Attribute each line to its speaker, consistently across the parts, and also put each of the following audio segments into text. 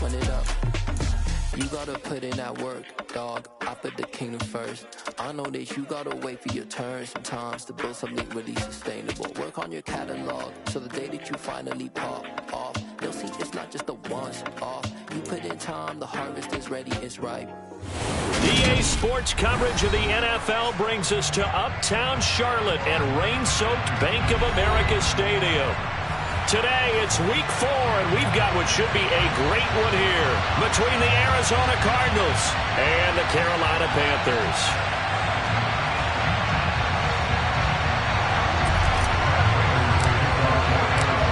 Speaker 1: run it up. You gotta put in that work, dog. I put the kingdom first. I know that you gotta wait for your turn sometimes to build something really sustainable. Work on your catalog, so the day that you finally pop off, you'll see it's not just a once off. You put in time, the harvest is ready, it's ripe.
Speaker 2: EA Sports coverage of the NFL brings us to Uptown Charlotte at rain-soaked Bank of America Stadium. Today, it's week 4, and we've got what should be a great one here between the Arizona Cardinals and the Carolina Panthers.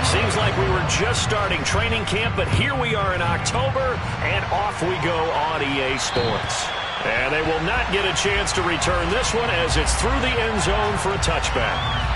Speaker 2: Seems like we were just starting training camp, but here we are in October, and off we go on EA Sports. And they will not get a chance to return this one as it's through the end zone for a touchback.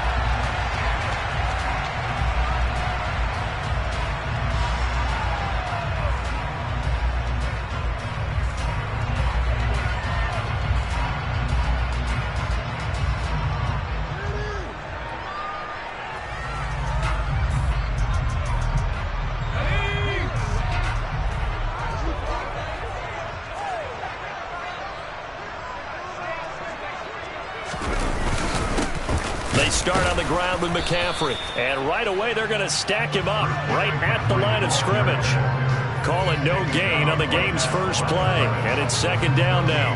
Speaker 2: They start on the ground with McCaffrey, and right away they're going to stack him up right at the line of scrimmage. Call it no gain on the game's first play, and it's second down now.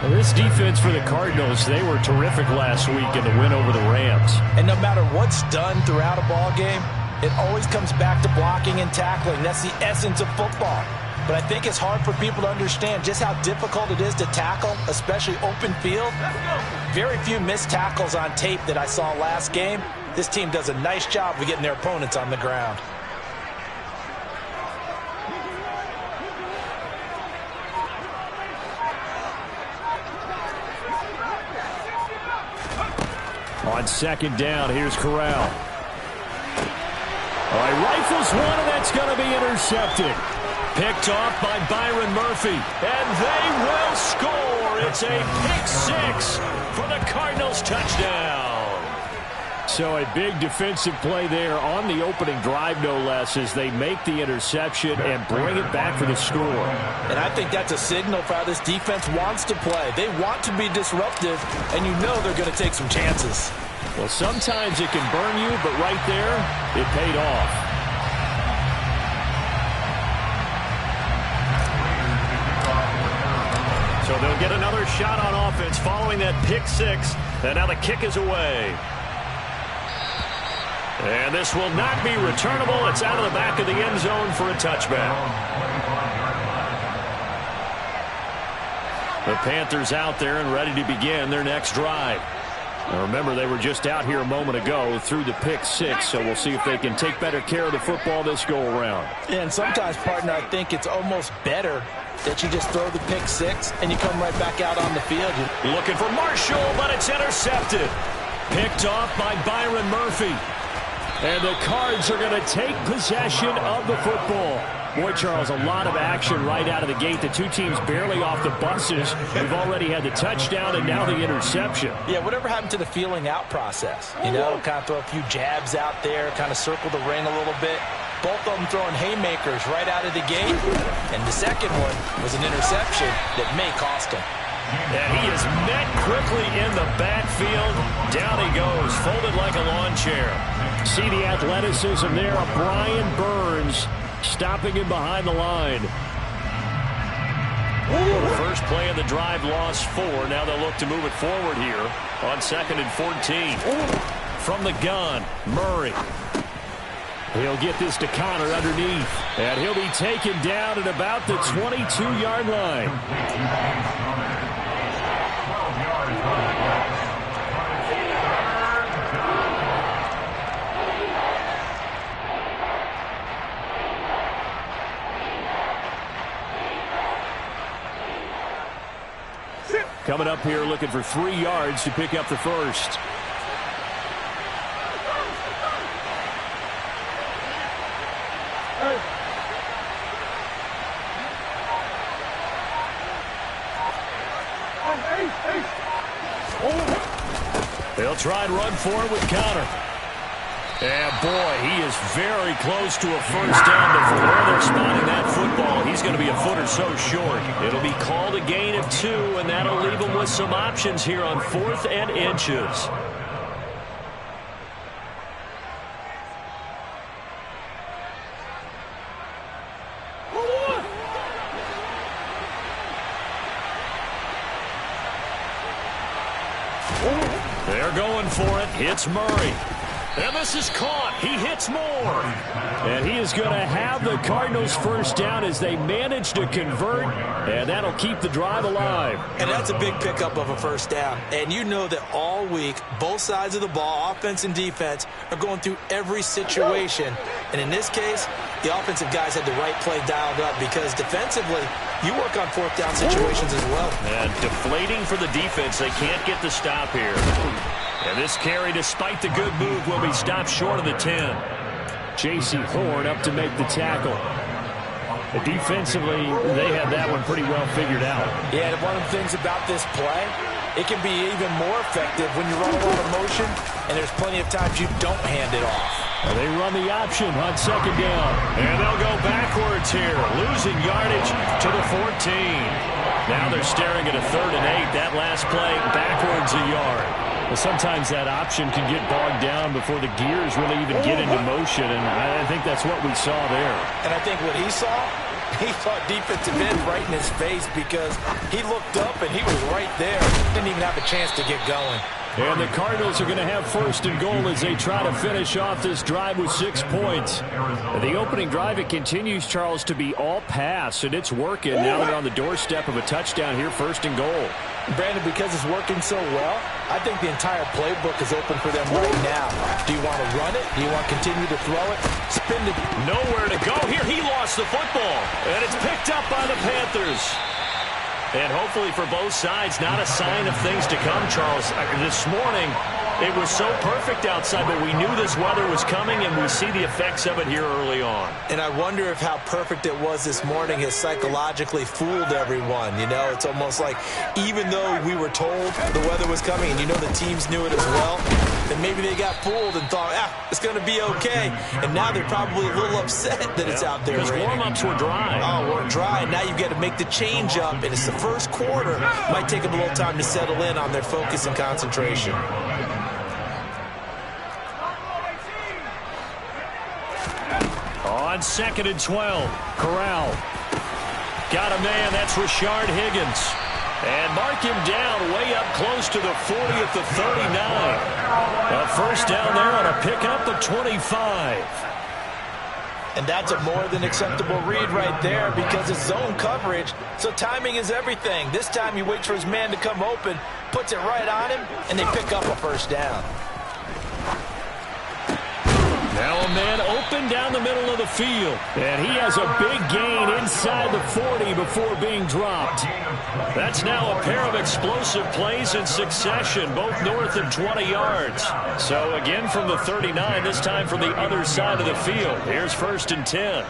Speaker 3: Well, this defense for the Cardinals, they were terrific last week in the win over the Rams.
Speaker 4: And no matter what's done throughout a ball game, it always comes back to blocking and tackling. That's the essence of football. But I think it's hard for people to understand just how difficult it is to tackle, especially open field. Very few missed tackles on tape that I saw last game. This team does a nice job of getting their opponents on the ground.
Speaker 3: On second down, here's Corral. All right, rifles one, and that's going to be intercepted.
Speaker 2: Picked off by Byron Murphy, and they will score. It's a pick six for the Cardinals touchdown.
Speaker 3: So a big defensive play there on the opening drive, no less, as they make the interception and bring it back for the score.
Speaker 4: And I think that's a signal for how this defense wants to play. They want to be disruptive, and you know they're going to take some chances.
Speaker 3: Well, sometimes it can burn you, but right there, it paid off.
Speaker 2: So they'll get another shot on offense following that pick six, and now the kick is away. And this will not be returnable. It's out of the back of the end zone for a touchback. The Panthers out there and ready to begin their next drive. Now remember, they were just out here a moment ago through the pick six, so we'll see if they can take better care of the football this go-around.
Speaker 4: And sometimes, partner, I think it's almost better that you just throw the pick six and you come right back out on the field.
Speaker 2: Looking for Marshall, but it's intercepted. Picked off by Byron Murphy.
Speaker 3: And the Cards are going to take possession of the football. Boy, Charles, a lot of action right out of the gate. The two teams barely off the buses. We've already had the touchdown and now the interception.
Speaker 4: Yeah, whatever happened to the feeling out process? You know, kind of throw a few jabs out there, kind of circle the ring a little bit. Both of them throwing haymakers right out of the gate. And the second one was an interception that may cost him.
Speaker 2: And he is met quickly in the backfield. Down he goes, folded like a lawn chair.
Speaker 3: See the athleticism there of Brian Burns stopping him behind the line.
Speaker 2: First play of the drive, lost 4. Now they'll look to move it forward here on 2nd and 14. From the gun, Murray.
Speaker 3: He'll get this to Connor underneath. And he'll be taken down at about the 22-yard line. Coming up here looking for 3 yards to pick up the first.
Speaker 2: They'll try and run for it with Connor. And boy, he is very close to a first down before they're spotting that football going to be a foot or so short. It'll be called a gain of 2, and that'll leave them with some options here on 4th and inches. They're going for it. It's Murray. And this is caught. He hits more.
Speaker 3: And he is going to have the Cardinals first down as they manage to convert, and that'll keep the drive alive.
Speaker 4: And that's a big pickup of a first down. And you know that all week, both sides of the ball, offense and defense, are going through every situation. And in this case, the offensive guys had the right play dialed up because defensively, you work on 4th down situations as well.
Speaker 2: And deflating for the defense. They can't get the stop here. And this carry, despite the good move, will be stopped short of the 10.
Speaker 3: J.C. Horn up to make the tackle. Defensively, they had that one pretty well figured out.
Speaker 4: Yeah, and one of the things about this play, it can be even more effective when you run a lot of motion, and there's plenty of times you don't hand it off.
Speaker 3: They run the option on 2nd down.
Speaker 2: And they'll go backwards here, losing yardage to the 14. Now they're staring at a 3rd and 8. That last play, backwards a yard.
Speaker 3: Well, sometimes that option can get bogged down before the gears really even get into motion, and I think that's what we saw there.
Speaker 4: And I think what he saw defensive end right in his face because he looked up and he was right there. Didn't even have a chance to get going.
Speaker 3: And the Cardinals are going to have 1st and goal as they try to finish off this drive with 6 points. The opening drive, it continues, Charles, to be all pass, and it's working. Now they're on the doorstep of a touchdown here, 1st and goal.
Speaker 4: Brandon, because it's working so well, I think the entire playbook is open for them right now. Do you want to run it? Do you want to continue to throw it? Spin it.
Speaker 2: Nowhere to go here. He lost the football, and it's picked up by the Panthers. And hopefully for both sides, not a sign of things to come, Charles. This morning, it was so perfect outside, but we knew this weather was coming, and we see the effects of it here early on.
Speaker 4: And I wonder if how perfect it was this morning has psychologically fooled everyone. You know, it's almost like even though we were told the weather was coming, and you know the teams knew it as well, then maybe they got fooled and thought, it's going to be okay. And now they're probably a little upset that it's out there.
Speaker 2: Because warm-ups were dry.
Speaker 4: Oh, we're dry. Now you've got to make the change up, and it's the first quarter. Might take them a little time to settle in on their focus and concentration.
Speaker 2: On 2nd and 12, Corral. Got a man, that's Rashard Higgins. And mark him down way up close to the 40 at the 39. A first down there on a pickup of 25.
Speaker 4: And that's a more than acceptable read right there because it's zone coverage, so timing is everything. This time he waits for his man to come open, puts it right on him, and they pick up a first down.
Speaker 3: Now a man open down the middle of the field. And he has a big gain inside the 40 before being dropped.
Speaker 2: That's now a pair of explosive plays in succession, both north of 20 yards. So again from the 39, this time from the other side of the field. Here's 1st and 10.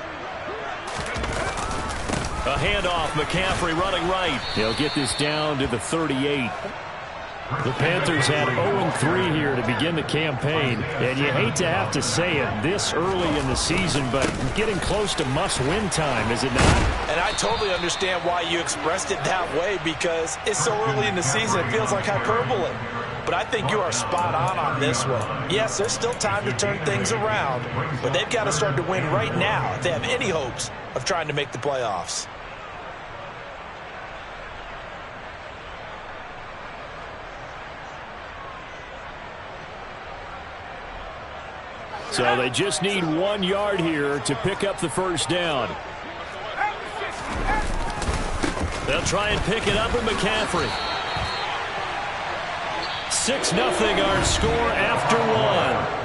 Speaker 2: A handoff, McCaffrey running right.
Speaker 3: He'll get this down to the 38. The Panthers had 0-3 here to begin the campaign, and you hate to have to say it this early in the season, but getting close to must-win time, is it not?
Speaker 4: And I totally understand why you expressed it that way because it's so early in the season, it feels like hyperbole. But I think you are spot on this one. Yes, there's still time to turn things around, but they've got to start to win right now if they have any hopes of trying to make the playoffs.
Speaker 3: So they just need 1 yard here to pick up the first down.
Speaker 2: They'll try and pick it up with McCaffrey. 6-0 our score after one.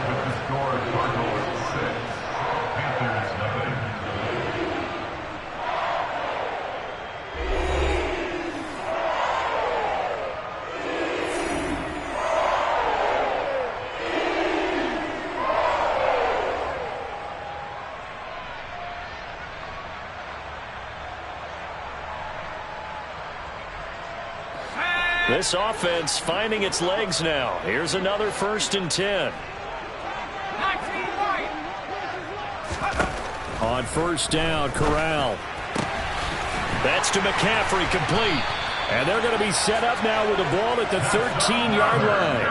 Speaker 2: This offense finding its legs now. Here's another 1st and 10.
Speaker 3: On 1st down, Corral. That's to McCaffrey, complete. And they're going to be set up now with the ball at the 13-yard line.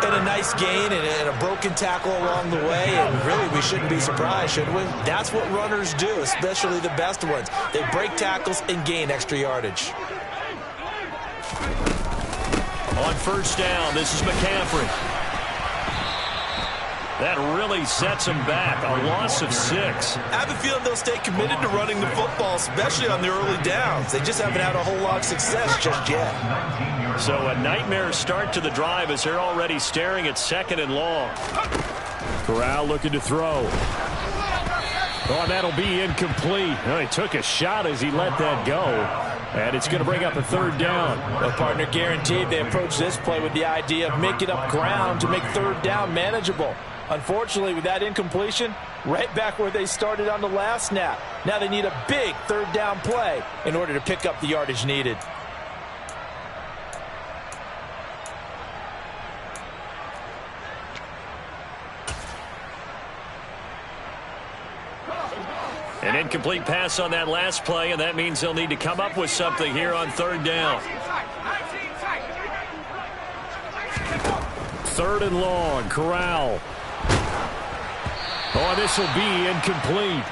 Speaker 4: And a nice gain and a broken tackle along the way. And really, we shouldn't be surprised, should we? That's what runners do, especially the best ones. They break tackles and gain extra yardage.
Speaker 2: On first down, this is McCaffrey. That really sets them back. A loss of 6.
Speaker 4: I have a feeling they'll stay committed to running the football, especially on the early downs. They just haven't had a whole lot of success just yet.
Speaker 2: So a nightmare start to the drive as they're already staring at 2nd and long.
Speaker 3: Corral looking to throw. Oh, that'll be incomplete. Oh, he took a shot as he let that go. And it's going to bring up a 3rd down.
Speaker 4: Well, partner, guaranteed they approach this play with the idea of making up ground to make 3rd down manageable. Unfortunately, with that incompletion, right back where they started on the last snap. Now they need a big 3rd down play in order to pick up the yardage needed.
Speaker 2: An incomplete pass on that last play, and that means they'll need to come up with something here on 3rd down.
Speaker 3: 3rd and long, Corral. Oh, this will be incomplete.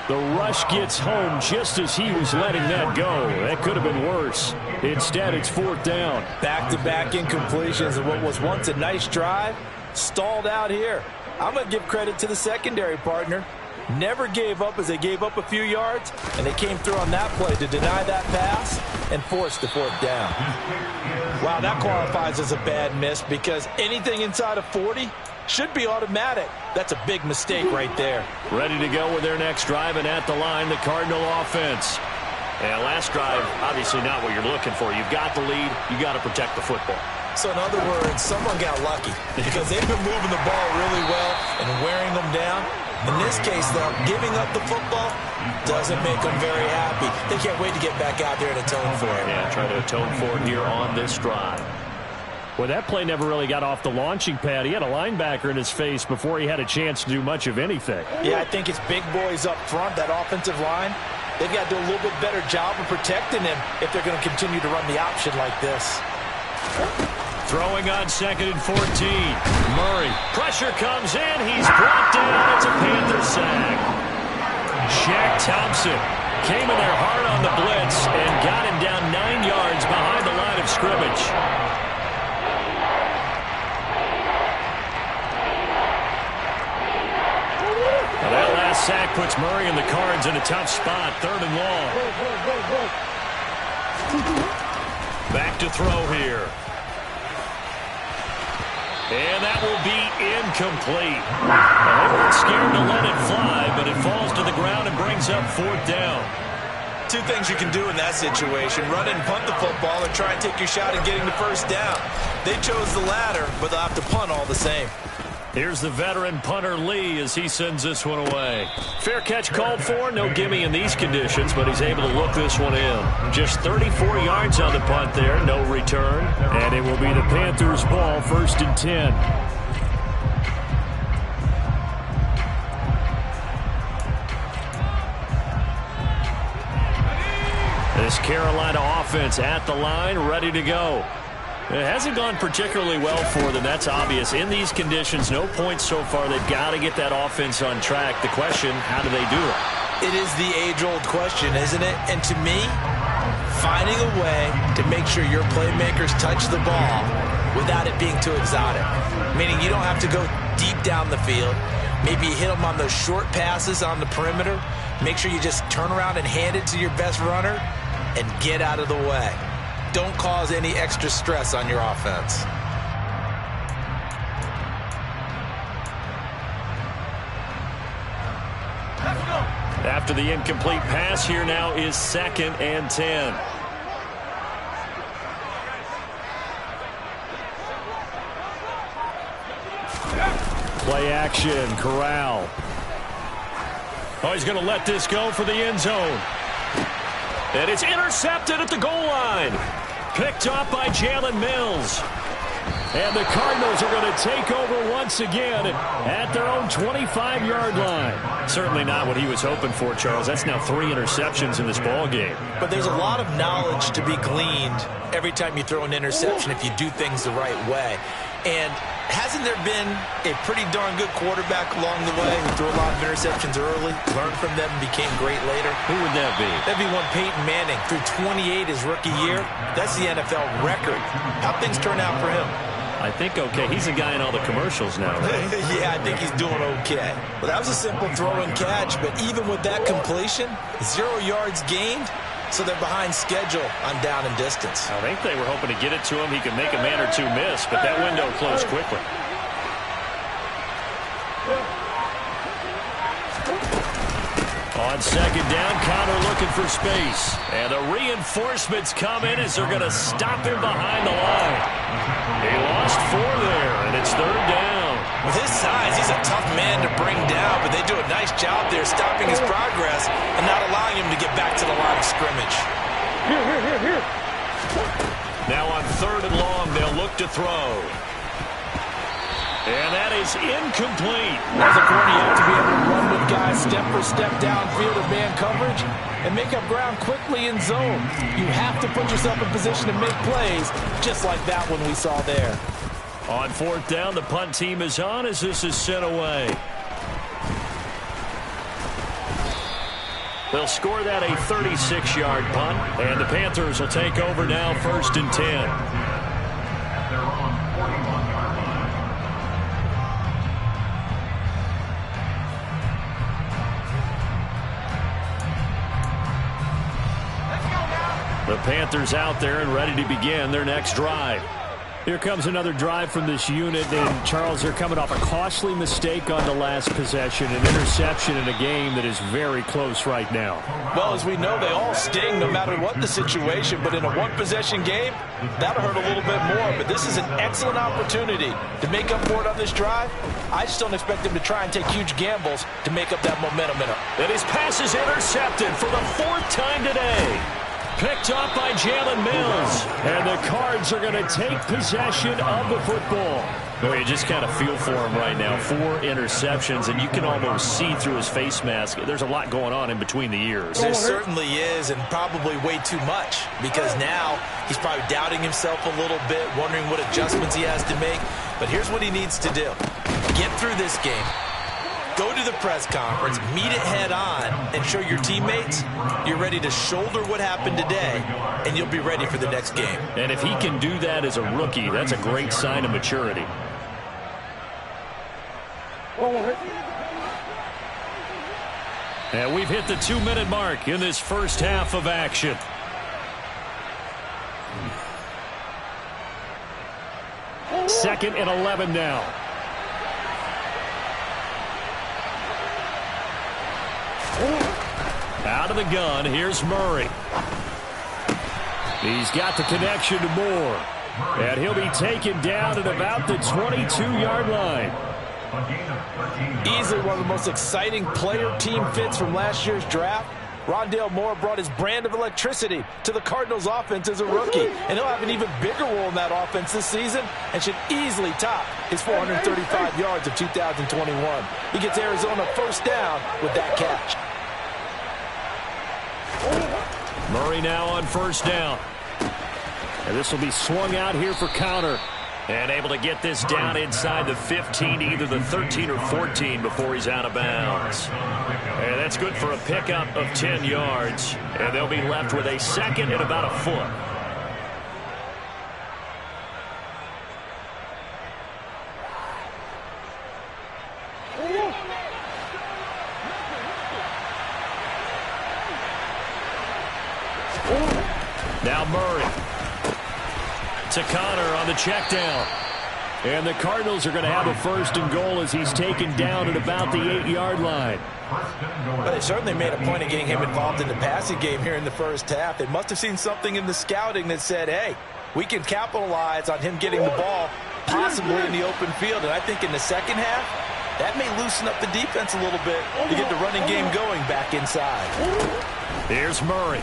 Speaker 3: The rush gets home just as he was letting that go. That could have been worse. Instead, it's 4th down.
Speaker 4: Back-to-back incompletions of what was once a nice drive, stalled out here. I'm going to give credit to the secondary, partner. Never gave up as they gave up a few yards, and they came through on that play to deny that pass and force the 4th down. Wow, that qualifies as a bad miss because anything inside of 40 should be automatic. That's a big mistake right there.
Speaker 2: Ready to go with their next drive, and at the line, the Cardinal offense. And last drive, obviously not what you're looking for. You've got the lead. You got to protect the football.
Speaker 4: So in other words, someone got lucky because they've been moving the ball really well and wearing them down. In this case, though, giving up the football doesn't make them very happy. They can't wait to get back out there and atone for it.
Speaker 2: Yeah, try to atone for it here on this drive.
Speaker 3: Well, that play never really got off the launching pad. He had a linebacker in his face before he had a chance to do much of anything.
Speaker 4: Yeah, I think it's big boys up front, that offensive line. They've got to do a little bit better job of protecting him if they're going to continue to run the option like this.
Speaker 2: Throwing on 2nd and 14. Murray. Pressure comes in. He's brought down. It's a Panther sack. Shaq Thompson came in there hard on the blitz and got him down 9 yards behind the line of scrimmage. Well, that last sack puts Murray and the Cards in a tough spot. 3rd and long. Back to throw here. And that will be incomplete. Well, they weren't scared to let it fly, but it falls to the ground and brings up 4th down.
Speaker 4: 2 things you can do in that situation. Run and punt the football or try and take your shot at getting the 1st down. They chose the latter, but they'll have to punt all the same.
Speaker 2: Here's the veteran punter Lee as he sends this one away. Fair catch called for. No gimme in these conditions, but he's able to look this one in. Just 34 yards on the punt there. No return.
Speaker 3: And it will be the Panthers' ball, 1st and 10.
Speaker 2: This Carolina offense at the line, ready to go. It hasn't gone particularly well for them. That's obvious. In these conditions, no points so far. They've got to get that offense on track. The question, how do they do it?
Speaker 4: It is the age-old question, isn't it? And to me, finding a way to make sure your playmakers touch the ball without it being too exotic. Meaning you don't have to go deep down the field. Maybe you hit them on those short passes on the perimeter. Make sure you just turn around and hand it to your best runner and get out of the way. Don't cause any extra stress on your offense.
Speaker 2: After the incomplete pass, here now is 2nd and 10.
Speaker 3: Play action, Corral.
Speaker 2: Oh, he's going to let this go for the end zone. And it's intercepted at the goal line. Picked up by Jalen Mills.
Speaker 3: And the Cardinals are going to take over once again at their own 25-yard line. Certainly not what he was hoping for, Charles. That's now 3 interceptions in this ball game.
Speaker 4: But there's a lot of knowledge to be gleaned every time you throw an interception if you do things the right way. And hasn't there been a pretty darn good quarterback along the way who threw a lot of interceptions early, learned from them, and became great later?
Speaker 3: Who would that be?
Speaker 4: That'd be one Peyton Manning. Threw 28 his rookie year. That's the NFL record. How'd things turn out for him?
Speaker 3: I think okay. He's a guy in all the commercials now, right?
Speaker 4: Yeah, I think he's doing okay. Well, that was a simple throw and catch, but even with that completion, 0 yards gained, so they're behind schedule on down and distance.
Speaker 3: I think they were hoping to get it to him. He could make a man or two miss, but that window closed quickly. On second down, Connor looking for space. And the reinforcements come in as they're going to stop him behind the line. He lost 4 there, and it's 3rd down.
Speaker 4: With his size, he's a tough man to bring down, but they do a nice job there stopping his progress and not allowing him to get back to the line of scrimmage.
Speaker 2: Now on 3rd and long, they'll look to throw. And that is incomplete.
Speaker 4: As a corner, you have to be able to run with guys step for step downfield of man coverage and make up ground quickly in zone. You have to put yourself in position to make plays, just like that one we saw there.
Speaker 2: On 4th down, the punt team is on as this is sent away. They'll score that a 36-yard punt, and the Panthers will take over now 1st and 10. The Panthers out there and ready to begin their next drive.
Speaker 3: Here comes another drive from this unit, and Charles, they're coming off a costly mistake on the last possession, an interception in a game that is very close right now.
Speaker 4: Well, as we know, they all sting no matter what the situation, but in a one-possession game, that'll hurt a little bit more. But this is an excellent opportunity to make up for it on this drive. I just don't expect them to try and take huge gambles to make up that momentum in it.
Speaker 2: And his pass is intercepted for the 4th time today. Picked up by Jalen Mills.
Speaker 3: And the Cards are going to take possession of the football.
Speaker 2: Boy, you just kind of feel for him right now. 4 interceptions, and you can almost see through his face mask. There's a lot going on in between the ears.
Speaker 4: There certainly is, and probably way too much, because now he's probably doubting himself a little bit, wondering what adjustments he has to make. But here's what he needs to do. Get through this game. Go to the press conference, meet it head on, and show your teammates you're ready to shoulder what happened today, and you'll be ready for the next game.
Speaker 2: And if he can do that as a rookie, that's a great sign of maturity. And we've hit the 2-minute mark in this first half of action.
Speaker 3: Second and 11 now.
Speaker 2: Out of the gun, here's Murray.
Speaker 3: He's got the connection to Moore. And he'll be taken down at about the 22-yard line.
Speaker 4: Easily one of the most exciting player-team fits from last year's draft. Rondale Moore brought his brand of electricity to the Cardinals offense as a rookie. And he'll have an even bigger role in that offense this season and should easily top his 435 yards of 2021. He gets Arizona 1st down with that catch.
Speaker 2: Murray now on 1st down.
Speaker 3: And this will be swung out here for Connor.
Speaker 2: And able to get this down inside the 15, either the 13 or 14 before he's out of bounds. And that's good for a pickup of 10 yards. And they'll be left with a 2nd and about a foot. Now Murray to Connor on the check down.
Speaker 3: And the Cardinals are going to have a 1st and goal as he's taken down at about the 8-yard line.
Speaker 4: But they certainly made a point of getting him involved in the passing game here in the first half. They must have seen something in the scouting that said, hey, we can capitalize on him getting the ball possibly in the open field. And I think in the second half, that may loosen up the defense a little bit to get the running game going back inside.
Speaker 2: Here's Murray.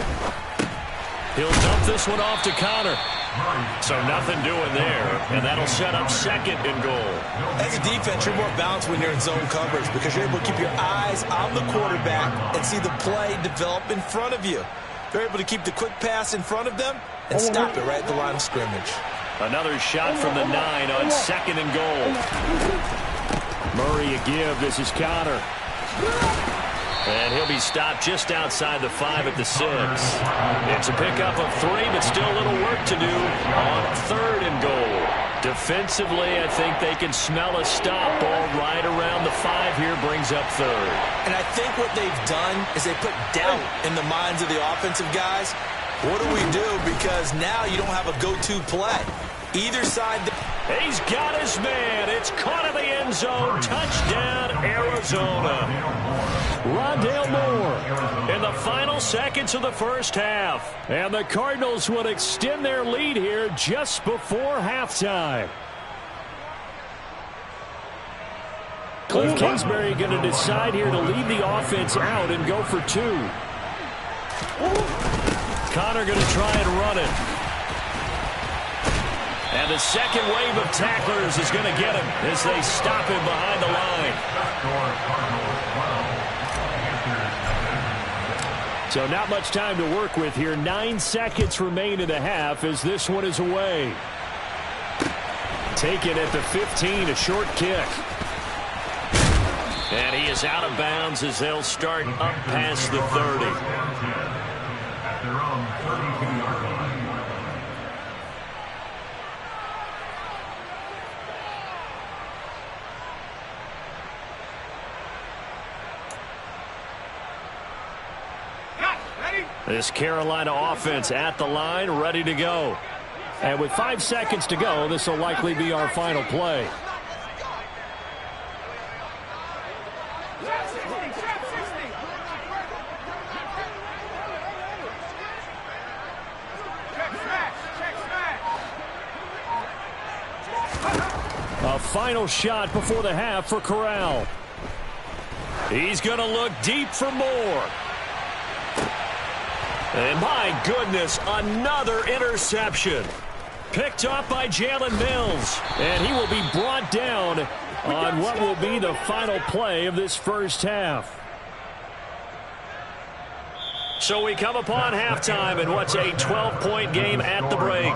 Speaker 2: He'll dump this one off to Connor. So nothing doing there, and that'll set up second and goal.
Speaker 4: As a defense, you're more balanced when you're in zone coverage because you're able to keep your eyes on the quarterback and see the play develop in front of you. They're able to keep the quick pass in front of them and stop it right at the line of scrimmage.
Speaker 2: Another shot from the 9 on second and goal.
Speaker 3: Murray a give. This is Connor.
Speaker 2: And he'll be stopped just outside the 5 at the 6. It's a pickup of 3, but still a little work to do on third and goal. Defensively, I think they can smell a stop. Ball right around the 5 here brings up third.
Speaker 4: And I think what they've done is they put doubt in the minds of the offensive guys. What do we do? Because now you don't have a go-to play. Either side.
Speaker 2: He's got his man. It's caught in the end zone. Touchdown, Arizona.
Speaker 3: Rondale Moore
Speaker 2: In the final seconds of the first half.
Speaker 3: and the Cardinals would extend their lead here just before halftime. Cliff Kingsbury going to decide here to lead the offense out and go for 2.
Speaker 2: Connor going to try and run it. And the second wave of tacklers is going to get him as they stop him behind the line.
Speaker 3: So not much time to work with here. 9 seconds remain in the half as this one is away. Taken at the 15, a short kick.
Speaker 2: And he is out of bounds as they'll start up past the 30. This Carolina offense at the line, ready to go.
Speaker 3: And with 5 seconds to go, this will likely be our final play. A final shot before the half for Corral.
Speaker 2: He's going to look deep for more. And my goodness, another interception. Picked off by Jalen Mills.
Speaker 3: And he will be brought down on what will be the final play of this first half.
Speaker 2: So we come upon halftime in what's a 12-point game at the break.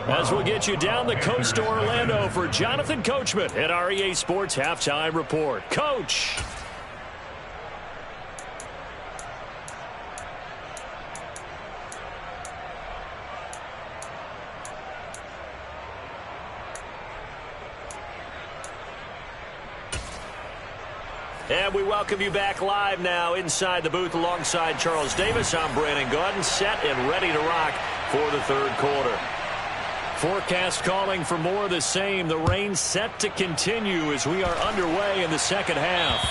Speaker 2: As we'll get you down the coast to Orlando for Jonathan Coachman at our EA Sports Halftime Report. Coach. And we welcome you back live now inside the booth alongside Charles Davis. I'm Brandon Gaudin, set and ready to rock for the third quarter. Forecast calling for more of the same. The rain set to continue as we are underway in the second half.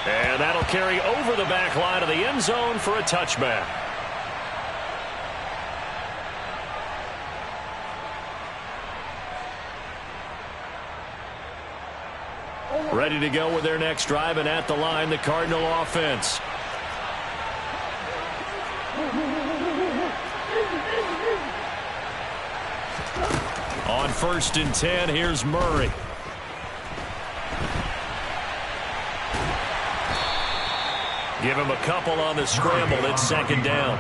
Speaker 2: And that'll carry over the back line of the end zone for a touchback. Ready to go with their next drive, and at the line, the Cardinal offense. On 1st and 10, here's Murray. Give him a couple on the scramble. It's second down.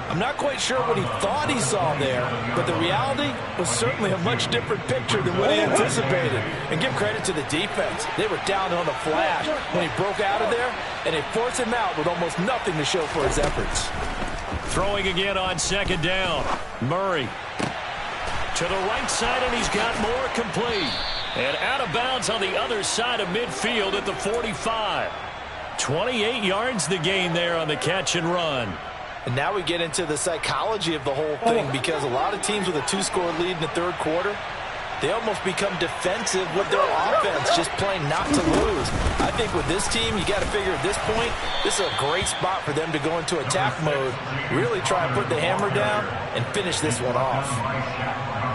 Speaker 4: I'm not quite sure what he thought he saw there, but the reality was certainly a much different picture than what he anticipated. And give credit to the defense. They were down on the flash when he broke out of there, and they forced him out with almost nothing to show for his efforts.
Speaker 2: Throwing again on second down. Murray to the right side, and he's got more complete. And out of bounds on the other side of midfield at the 45. 28 yards the gain there on the catch and run.
Speaker 4: And now we get into the psychology of the whole thing, because a lot of teams with a 2-score lead in the third quarter, they almost become defensive with their offense, just playing not to lose. I think with this team, you got to figure at this point, this is a great spot for them to go into attack mode, really try and put the hammer down and finish this one off.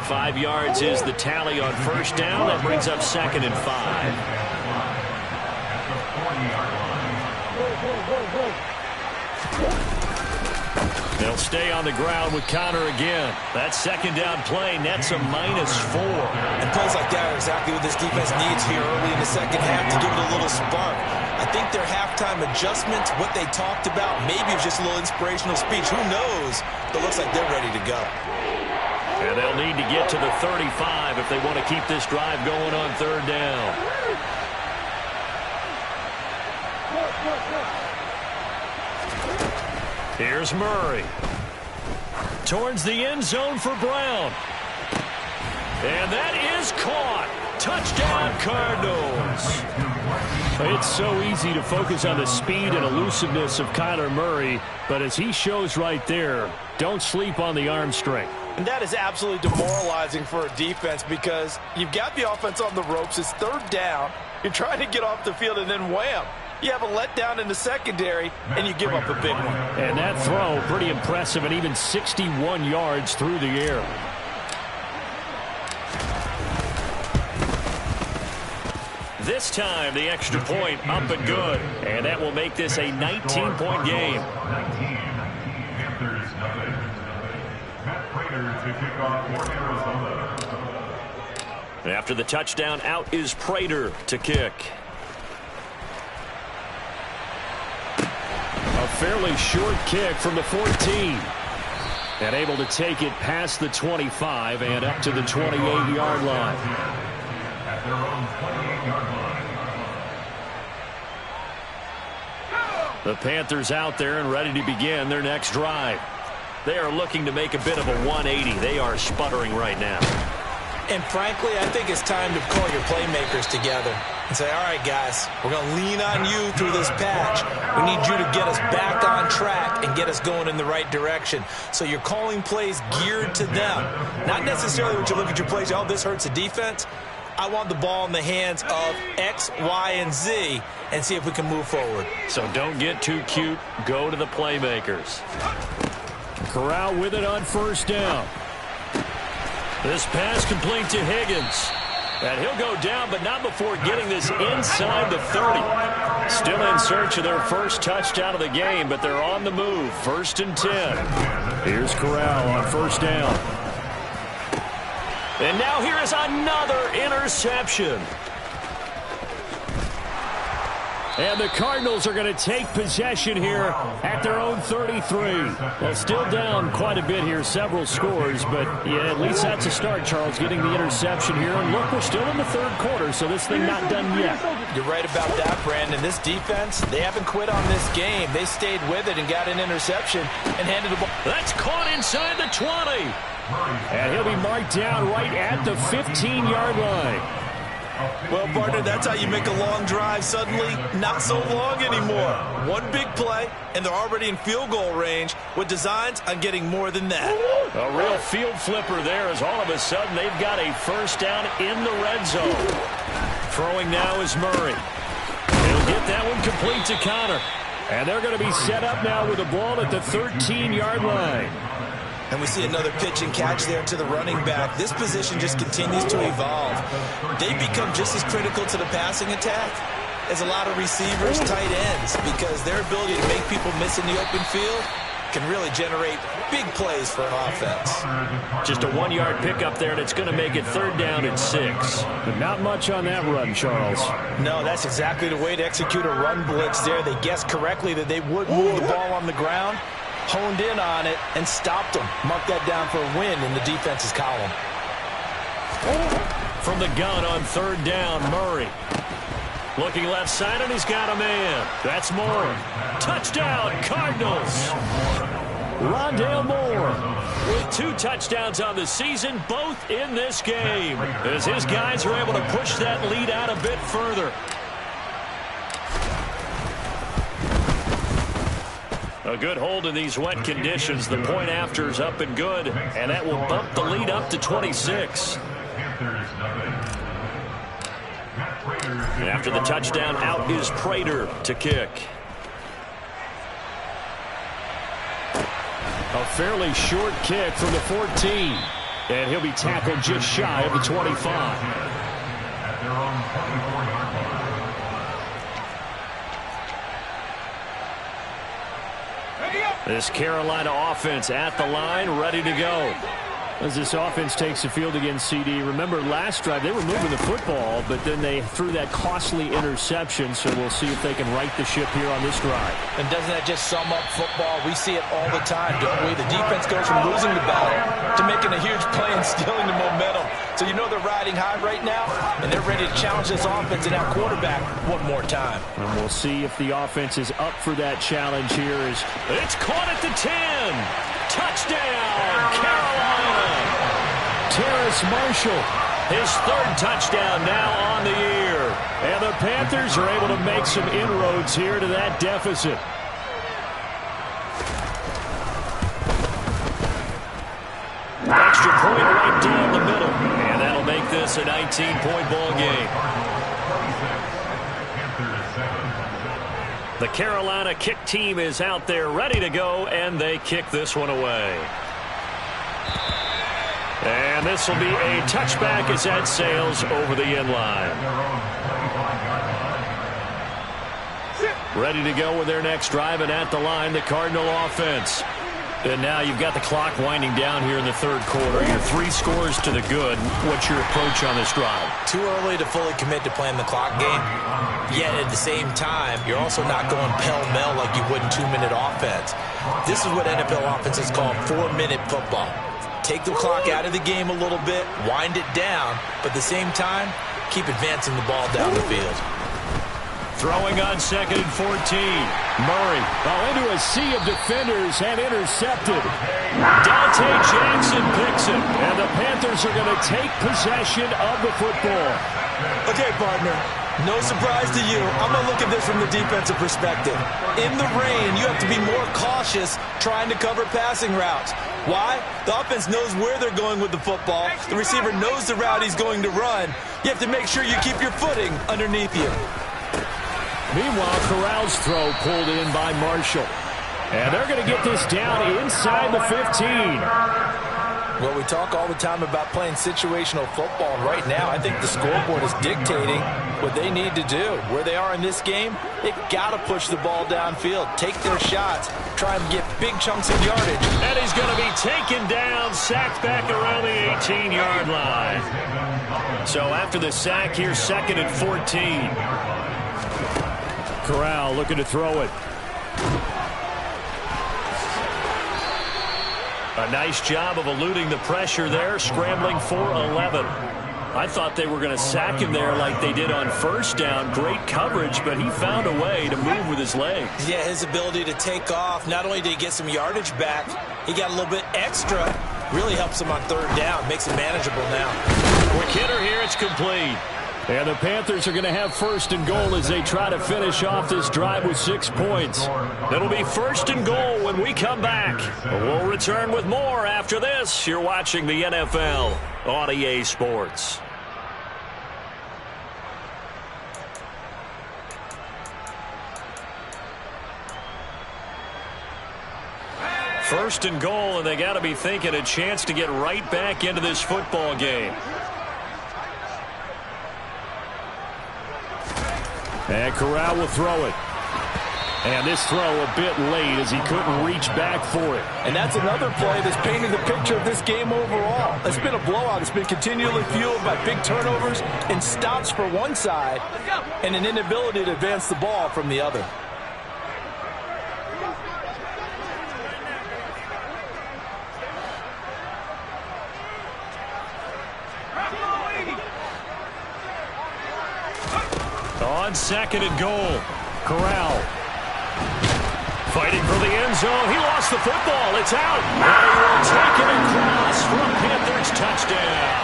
Speaker 2: 5 yards is the tally on first down. That brings up second and 5. They'll stay on the ground with Conner again. That second down play nets a -4.
Speaker 4: And plays like that are exactly what this defense needs here early in the second half to give it a little spark. I think their halftime adjustments, what they talked about, maybe it was just a little inspirational speech. Who knows? But it looks like they're ready to go.
Speaker 2: And they'll need to get to the 35 if they want to keep this drive going on third down. Here's Murray. Towards the end zone for Brown. And that is caught. Touchdown, Cardinals.
Speaker 3: It's so easy to focus on the speed and elusiveness of Kyler Murray, but as he shows right there, don't sleep on the arm strength.
Speaker 4: And that is absolutely demoralizing for a defense because you've got the offense on the ropes. It's third down. You're trying to get off the field, and then wham. You have a letdown in the secondary, and you give up a big one.
Speaker 3: And that throw, pretty impressive, and even 61 yards through the air.
Speaker 2: This time, the extra point up and good. And that will make this a 19-point game. And after the touchdown, out is Prater to kick.
Speaker 3: A fairly short kick from the 14. And able to take it past the 25 and up to the 28-yard line. At their own 28-yard line.
Speaker 2: The Panthers out there and ready to begin their next drive. They are looking to make a bit of a 180. They are sputtering right now.
Speaker 4: And frankly, I think it's time to call your playmakers together and say, all right, guys, we're going to lean on you through this patch. We need you to get us back on track and get us going in the right direction. So you're calling plays geared to them. Not necessarily when you look at your plays, oh, this hurts the defense. I want the ball in the hands of X, Y, and Z and see if we can move forward.
Speaker 2: So don't get too cute. Go to the playmakers.
Speaker 3: Corral with it on first down.
Speaker 2: This pass complete to Higgins. And he'll go down, but not before getting this inside the 30. Still in search of their first touchdown of the game, but they're on the move. 1st and 10.
Speaker 3: Here's Corral on first down.
Speaker 2: And now here is another interception.
Speaker 3: And the Cardinals are going to take possession here at their own 33. Well, still down quite a bit here, several scores, but yeah, at least that's a start, Charles, getting the interception here. And look, we're still in the third quarter, so this thing not done yet.
Speaker 4: You're right about that, Brandon. This defense, they haven't quit on this game. They stayed with it and got an interception and handed the ball.
Speaker 2: That's caught inside the 20.
Speaker 3: And he'll be marked down right at the 15-yard line.
Speaker 4: Well, partner, that's how you make a long drive suddenly not so long anymore. One big play, and they're already in field goal range with designs on getting more than that.
Speaker 2: A real field flipper there as all of a sudden they've got a first down in the red zone. Throwing now is Murray. He'll get that one complete to Conner.
Speaker 3: And they're going to be set up now with the ball at the 13-yard line.
Speaker 4: And we see another pitch and catch there to the running back. This position just continues to evolve. They become just as critical to the passing attack as a lot of receivers, tight ends, because their ability to make people miss in the open field can really generate big plays for an offense.
Speaker 2: Just a 1-yard pickup there, and it's going to make it 3rd down and 6.
Speaker 3: But not much on that run, Charles.
Speaker 4: No, that's exactly the way to execute a run blitz there. They guessed correctly that they would move the ball on the ground, honed in on it, and stopped them. Mark that down for a win in the defense's column.
Speaker 2: From the gun on 3rd down, Murray. Looking left side, and he's got a man. That's Moore. Touchdown, Cardinals.
Speaker 3: Rondale Moore
Speaker 2: with 2 touchdowns on the season, both in this game, as his guys are able to push that lead out a bit further. A good hold in these wet conditions. The point after is up and good, and that will bump the lead up to 26. And after the touchdown, out is Prater to kick.
Speaker 3: A fairly short kick from the 14. And he'll be tackled just shy of the 25.
Speaker 2: This Carolina offense at the line, ready to go.
Speaker 3: As this offense takes the field against CD, remember last drive they were moving the football, but then they threw that costly interception, so we'll see if they can right the ship here on this drive.
Speaker 4: And doesn't that just sum up football? We see it all the time, don't we? The defense goes from losing the battle to making a huge play and stealing the momentum. So you know they're riding high right now, and they're ready to challenge this offense and our quarterback one more time.
Speaker 3: And we'll see if the offense is up for that challenge here.
Speaker 2: It's caught at the 10. Touchdown, Carolina.
Speaker 3: Terrace Marshall,
Speaker 2: his third touchdown now on the year.
Speaker 3: And the Panthers are able to make some inroads here to that deficit.
Speaker 2: Extra point right down the middle. And that'll make this a 19-point ball game. The Carolina kick team is out there ready to go, and they kick this one away. And this will be a touchback as that sails over the end line. Ready to go with their next drive, and at the line, the Cardinal offense. And now you've got the clock winding down here in the third quarter. You're 3 scores to the good. What's your approach on this drive?
Speaker 4: Too early to fully commit to playing the clock game. Yet at the same time, you're also not going pell-mell like you would in 2-minute offense. This is what NFL offenses call 4-minute football. Take the clock out of the game a little bit, wind it down, but at the same time, keep advancing the ball down the field.
Speaker 2: Throwing on 2nd and 14.
Speaker 3: Murray into a sea of defenders and intercepted.
Speaker 2: Dante Jackson picks it.
Speaker 3: And the Panthers are going to take possession of the football.
Speaker 4: Okay, partner. No surprise to you. I'm going to look at this from the defensive perspective. In the rain, you have to be more cautious trying to cover passing routes. Why? The offense knows where they're going with the football. The receiver knows the route he's going to run. You have to make sure you keep your footing underneath you.
Speaker 3: Meanwhile, Corral's throw pulled in by Marshall. And they're going to get this down inside the 15.
Speaker 4: Well, we talk all the time about playing situational football, and right now I think the scoreboard is dictating what they need to do. Where they are in this game, they've got to push the ball downfield, take their shots, try and get big chunks of yardage.
Speaker 2: And he's going to be taken down, sacked back around the 18-yard line. So after the sack here, 2nd and 14.
Speaker 3: Corral looking to throw it.
Speaker 2: A nice job of eluding the pressure there, scrambling for 11. I thought they were going to sack him there like they did on 1st down. Great coverage, but he found a way to move with his legs.
Speaker 4: Yeah, his ability to take off, not only did he get some yardage back, he got a little bit extra. Really helps him on 3rd down, makes it manageable now.
Speaker 2: For Kidder here, it's complete.
Speaker 3: And the Panthers are going to have 1st and goal as they try to finish off this drive with 6 points.
Speaker 2: It'll be 1st and goal when we come back. We'll return with more after this. You're watching the NFL on EA Sports. First and goal, and they got to be thinking a chance to get right back into this football game.
Speaker 3: And Corral will throw it. And this throw a bit late as he couldn't reach back for it.
Speaker 4: And that's another play that's painting the picture of this game overall. It's been a blowout. It's been continually fueled by big turnovers and stops for one side and an inability to advance the ball from the other.
Speaker 2: On 2nd and goal, Corral fighting for the end zone. He lost the football. It's out. And he will take it across for a Panthers touchdown.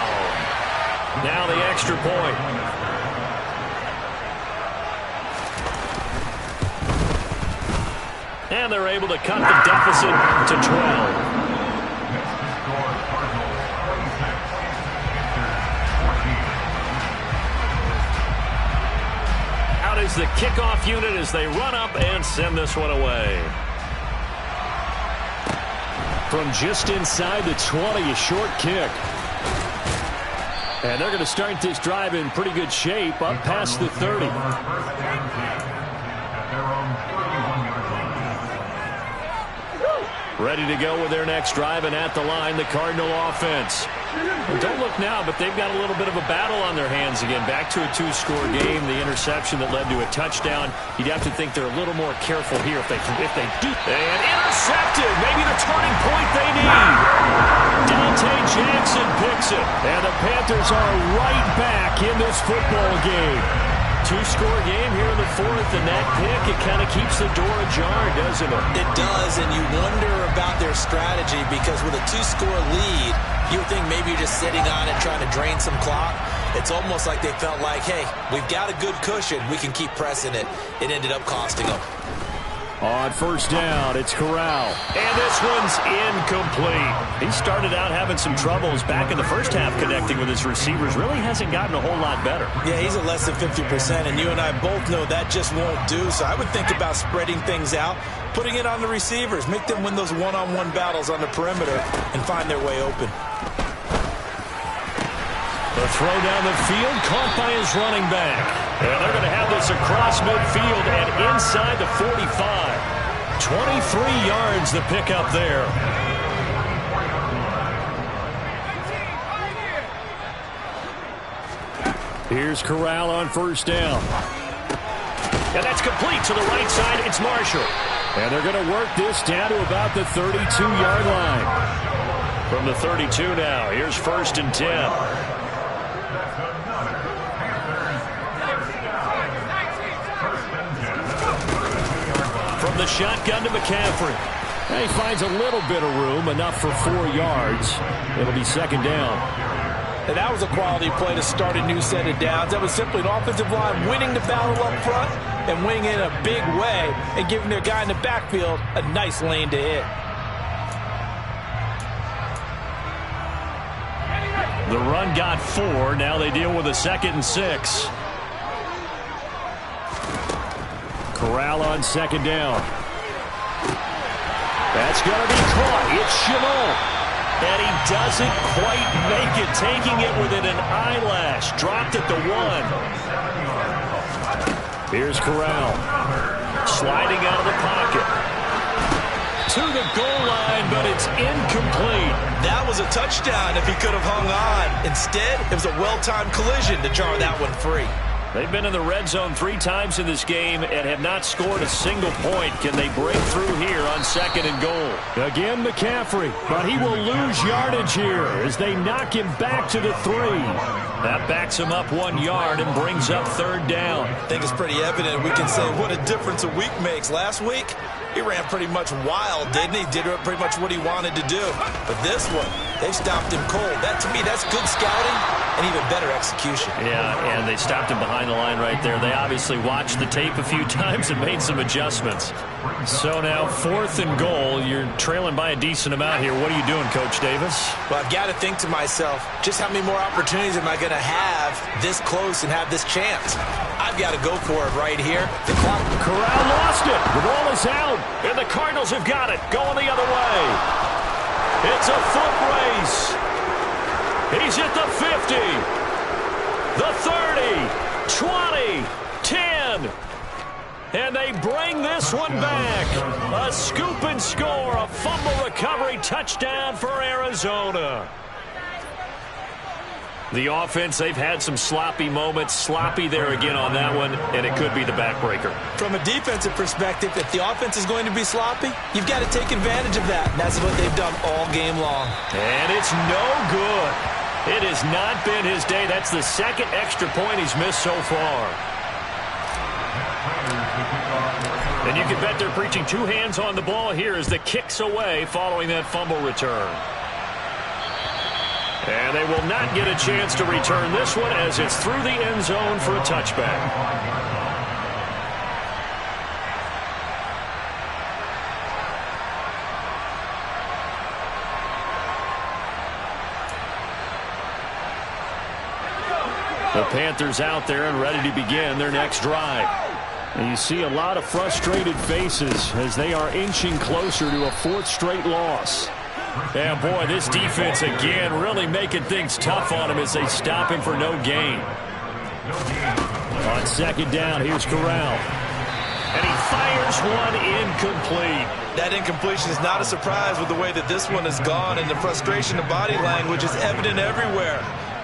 Speaker 2: Now the extra point. And they're able to cut the deficit to 12. Is the kickoff unit as they run up and send this one away.
Speaker 3: From just inside the 20, a short kick. And they're going to start this drive in pretty good shape up past the 30.
Speaker 2: Ready to go with their next drive, and at the line, the Cardinal offense. And don't look now, but they've got a little bit of a battle on their hands again. Back to a 2-score game. The interception that led to a touchdown. You'd have to think they're a little more careful here if they do. And intercepted. Maybe the turning point they need. Dante Jackson picks it. And the Panthers are right back in this football game. 2-score game here in the fourth, and that pick, it kind of keeps the door ajar, doesn't it?
Speaker 4: It does, and you wonder about their strategy because with a 2-score lead, you would think maybe you're just sitting on it trying to drain some clock. It's almost like they felt like, hey, we've got a good cushion. We can keep pressing it. It ended up costing them.
Speaker 3: On first down, it's Corral.
Speaker 2: And this one's incomplete. He started out having some troubles back in the first half connecting with his receivers. Really hasn't gotten a whole lot better.
Speaker 4: Yeah, he's at less than 50%, and you and I both know that just won't do. So I would think about spreading things out, putting it on the receivers, make them win those one-on-one battles on the perimeter, and find their way open.
Speaker 2: The throw down the field, caught by his running back. And they're going to have this across midfield and inside the 45. 23 yards the pickup there.
Speaker 3: Here's Corral on first down.
Speaker 2: And that's complete to the right side. It's Marshall.
Speaker 3: And they're going to work this down to about the 32-yard line.
Speaker 2: From the 32 now, here's 1st and 10. From the shotgun to McCaffrey.
Speaker 3: And he finds a little bit of room, enough for 4 yards. It'll be 2nd down.
Speaker 4: And that was a quality play to start a new set of downs. That was simply an offensive line winning the battle up front and winning in a big way and giving their guy in the backfield a nice lane to hit.
Speaker 2: The run got 4. Now they deal with a 2nd and 6.
Speaker 3: Corral on 2nd down. That's going to be caught. It's Chabot.
Speaker 2: And he doesn't quite make it, taking it within an eyelash. Dropped at the 1.
Speaker 3: Here's Corral.
Speaker 2: Sliding out of the pocket. To the goal line, but it's incomplete.
Speaker 4: That was a touchdown if he could have hung on. Instead, it was a well-timed collision to jar that one free.
Speaker 2: They've been in the red zone 3 times in this game and have not scored a single point. Can they break through here on 2nd and goal?
Speaker 3: Again, McCaffrey, but he will lose yardage here as they knock him back to the 3.
Speaker 2: That backs him up 1 yard and brings up 3rd down.
Speaker 4: I think it's pretty evident. We can say what a difference a week makes. Last week, he ran pretty much wild, didn't he? Did pretty much what he wanted to do. But this one, they stopped him cold. That, to me, that's good scouting and even better execution.
Speaker 2: Yeah, and they stopped him behind the line right there. They obviously watched the tape a few times and made some adjustments. So now 4th and goal. You're trailing by a decent amount here. What are you doing, Coach Davis?
Speaker 4: Well, I've got to think to myself, just how many more opportunities am I going to have this close and have this chance? I've got to go for it right here. The clock.
Speaker 3: Corral lost it. The ball is out.
Speaker 2: And the Cardinals have got it. Going the other way. It's a foot race. He's at the 50. The 30. 20. 10. And they bring this one back. A scoop and score. A fumble recovery touchdown for Arizona. The offense, they've had some sloppy moments. Sloppy there again on that one, and it could be the backbreaker.
Speaker 4: From a defensive perspective, if the offense is going to be sloppy, you've got to take advantage of that. And that's what they've done all game long.
Speaker 2: And it's no good. It has not been his day. That's the 2nd extra point he's missed so far. And you can bet they're preaching 2 hands on the ball here as the kick's away following that fumble return. And they will not get a chance to return this one as it's through the end zone for a touchback. The Panthers out there and ready to begin their next drive.
Speaker 3: And you see a lot of frustrated faces as they are inching closer to a 4th straight loss.
Speaker 2: And boy, this defense again really making things tough on him as they stop him for no gain.
Speaker 3: On 2nd down, here's Corral.
Speaker 2: And he fires one incomplete.
Speaker 4: That incompletion is not a surprise with the way that this one has gone, and the frustration of body language is evident everywhere.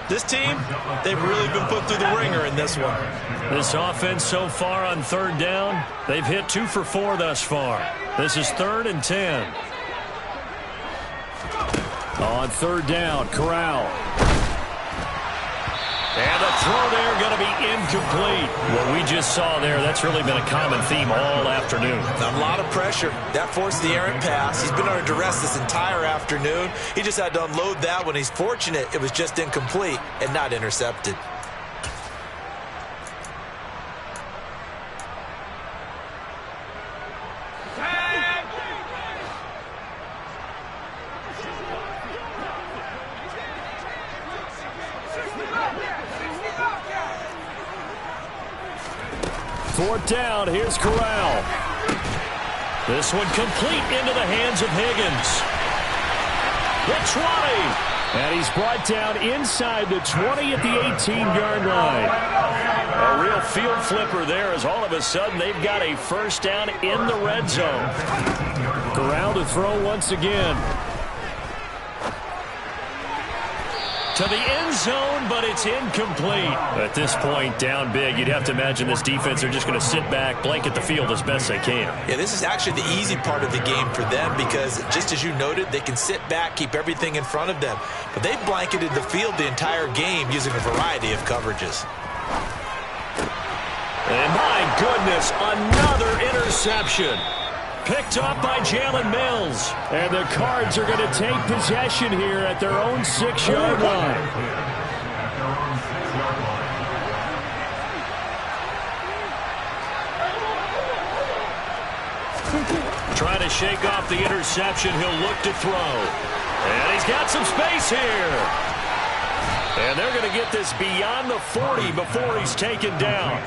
Speaker 4: This team, they've really been put through the ringer in this one.
Speaker 2: This offense so far on third down, they've hit 2 for 4 thus far. This is 3rd and 10.
Speaker 3: On third down, Corral.
Speaker 2: And the throw there going to be incomplete. What we just saw there, that's really been a common theme all afternoon.
Speaker 4: A lot of pressure. That forced the errant pass. He's been under duress this entire afternoon. He just had to unload that one. He's fortunate it was just incomplete and not intercepted.
Speaker 3: Fourth down, here's Corral.
Speaker 2: This one complete into the hands of Higgins. The 20.
Speaker 3: And he's brought down inside the 20 at the 18-yard line.
Speaker 2: A real field flipper there as all of a sudden they've got a first down in the red zone.
Speaker 3: Corral to throw once again.
Speaker 2: To the end zone, but it's incomplete.
Speaker 3: At this point, down big, you'd have to imagine this defense are just going to sit back, blanket the field as best they can.
Speaker 4: Yeah, this is actually the easy part of the game for them because, just as you noted, they can sit back, keep everything in front of them. But they've blanketed the field the entire game using a variety of coverages.
Speaker 2: And my goodness, another interception. Picked up by Jalen Mills.
Speaker 3: And the Cards are going to take possession here at their own 6-yard line.
Speaker 2: Trying to shake off the interception. He'll look to throw. And he's got some space here. And they're going to get this beyond the 40 before he's taken down.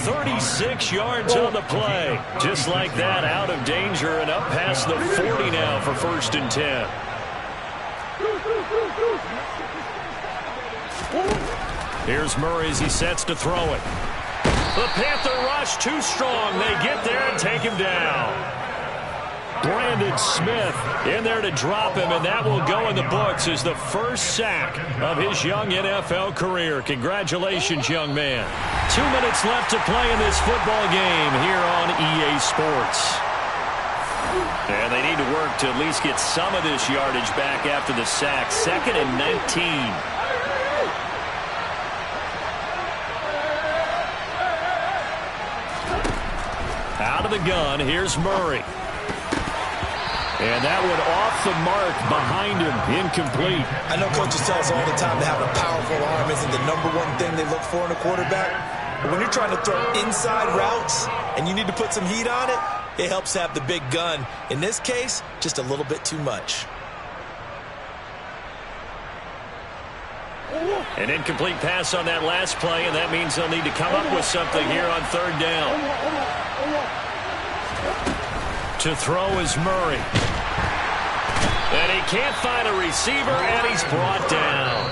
Speaker 2: 36 yards on the play. Just like that, out of danger and up past the 40 now for 1st and 10. Here's Murray as he sets to throw it. The Panther rush too strong. They get there and take him down.
Speaker 3: Brandon Smith
Speaker 2: in there to drop him, and that will go in the books as the first sack of his young NFL career. Congratulations, young man. 2 minutes left to play in this football game here on EA Sports. And they need to work to at least get some of this yardage back after the sack. 2nd and 19. Out of the gun, here's Murray. And that one off the mark behind him, incomplete.
Speaker 4: I know coaches tell us all the time to have a powerful arm isn't the #1 thing they look for in a quarterback. But when you're trying to throw inside routes and you need to put some heat on it, it helps have the big gun. In this case, just a little bit too much.
Speaker 2: An incomplete pass on that last play, and that means they'll need to come up with something here on 3rd down. To throw is Murray. And he can't find a receiver, and he's brought down.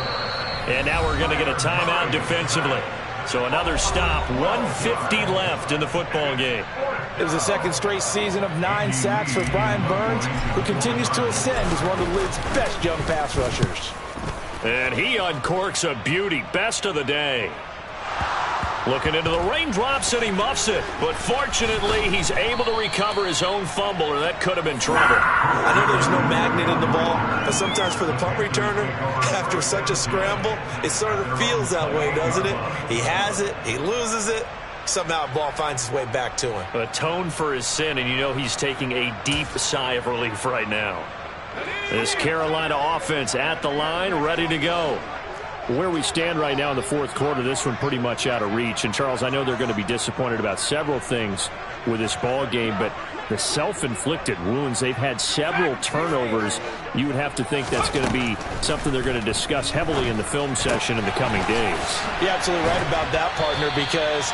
Speaker 2: And now we're going to get a timeout defensively. So another stop, 1:50 left in the football game.
Speaker 4: It was the 2nd straight season of 9 sacks for Brian Burns, who continues to ascend as one of the league's best young pass rushers.
Speaker 2: And he uncorks a beauty, best of the day. Looking into the raindrops, and he muffs it. But fortunately, he's able to recover his own fumble, or that could have been trouble.
Speaker 4: I know there's no magnet in the ball, but sometimes for the punt returner, after such a scramble, it sort of feels that way, doesn't it? He has it, he loses it, somehow the ball finds its way back to him.
Speaker 2: Atone for his sin, and you know he's taking a deep sigh of relief right now. This Carolina offense at the line, ready to go.
Speaker 3: Where we stand right now in the 4th quarter, this one pretty much out of reach. And, Charles, I know they're going to be disappointed about several things with this ball game, but the self-inflicted wounds, they've had several turnovers. You would have to think that's going to be something they're going to discuss heavily in the film session in the coming days.
Speaker 4: You're absolutely right about that, partner, because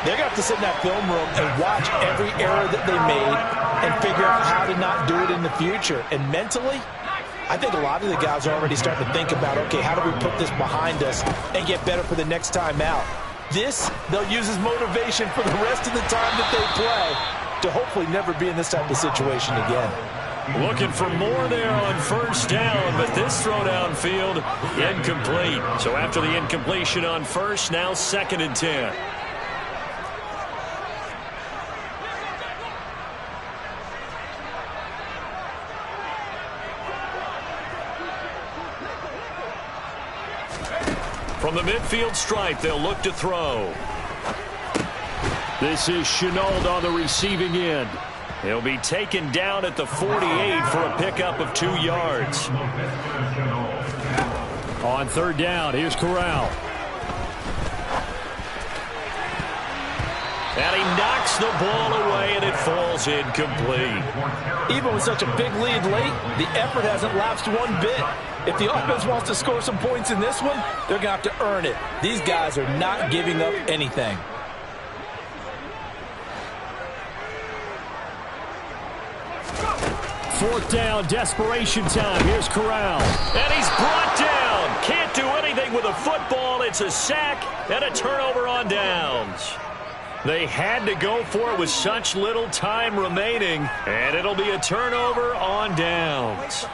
Speaker 4: they're going to have to sit in that film room and watch every error that they made and figure out how to not do it in the future. And mentally, I think a lot of the guys are already starting to think about, okay, how do we put this behind us and get better for the next time out? This, they'll use as motivation for the rest of the time that they play to hopefully never be in this type of situation again.
Speaker 2: Looking for more there on first down, but this throw downfield incomplete. So after the incompletion on first, now 2nd and 10. From the midfield stripe, they'll look to throw.
Speaker 3: This is Shenault on the receiving end.
Speaker 2: He'll be taken down at the 48 for a pickup of 2 yards.
Speaker 3: On 3rd down, here's Corral.
Speaker 2: And he knocks the ball away, and it falls incomplete.
Speaker 4: Even with such a big lead late, the effort hasn't lapsed one bit. If the offense wants to score some points in this one, they're going to have to earn it. These guys are not giving up anything.
Speaker 3: Fourth down, desperation time. Here's Corral.
Speaker 2: And he's brought down. Can't do anything with a football. It's a sack and a turnover on downs. They had to go for it with such little time remaining, and it'll be a turnover on downs.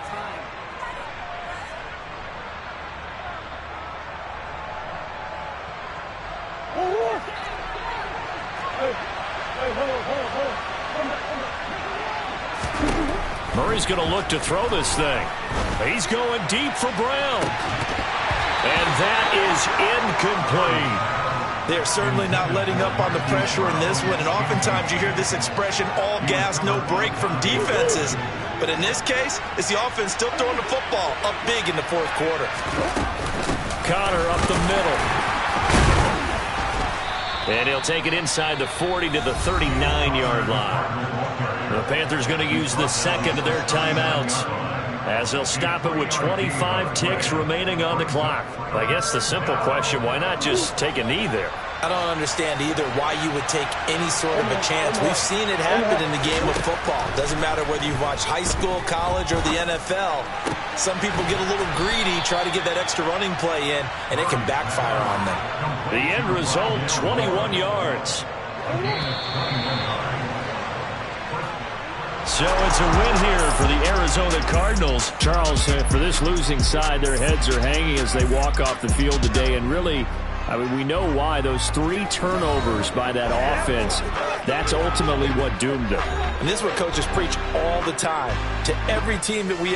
Speaker 2: Murray's going to look to throw this thing. He's going deep for Brown. And that is incomplete.
Speaker 4: They're certainly not letting up on the pressure in this one, and oftentimes you hear this expression, all gas, no break from defenses. But in this case, it's the offense still throwing the football up big in the 4th quarter.
Speaker 2: Connor up the middle. And he'll take it inside the 40 to the 39-yard line. The Panthers going to use the 2nd of their timeouts, as they'll stop it with 25 ticks remaining on the clock. I guess the simple question, why not just take a knee there?
Speaker 4: I don't understand either why you would take any sort of a chance. We've seen it happen in the game of football. Doesn't matter whether you've watched high school, college, or the NFL. Some people get a little greedy, try to get that extra running play in, and it can backfire on them.
Speaker 2: The end result, 21 yards. So it's a win here for the Arizona Cardinals.
Speaker 3: Charles, for this losing side, their heads are hanging as they walk off the field today. And really, I mean, we know why. Those 3 turnovers by that offense, that's ultimately what doomed them.
Speaker 4: And this is what coaches preach all the time to every team that we ever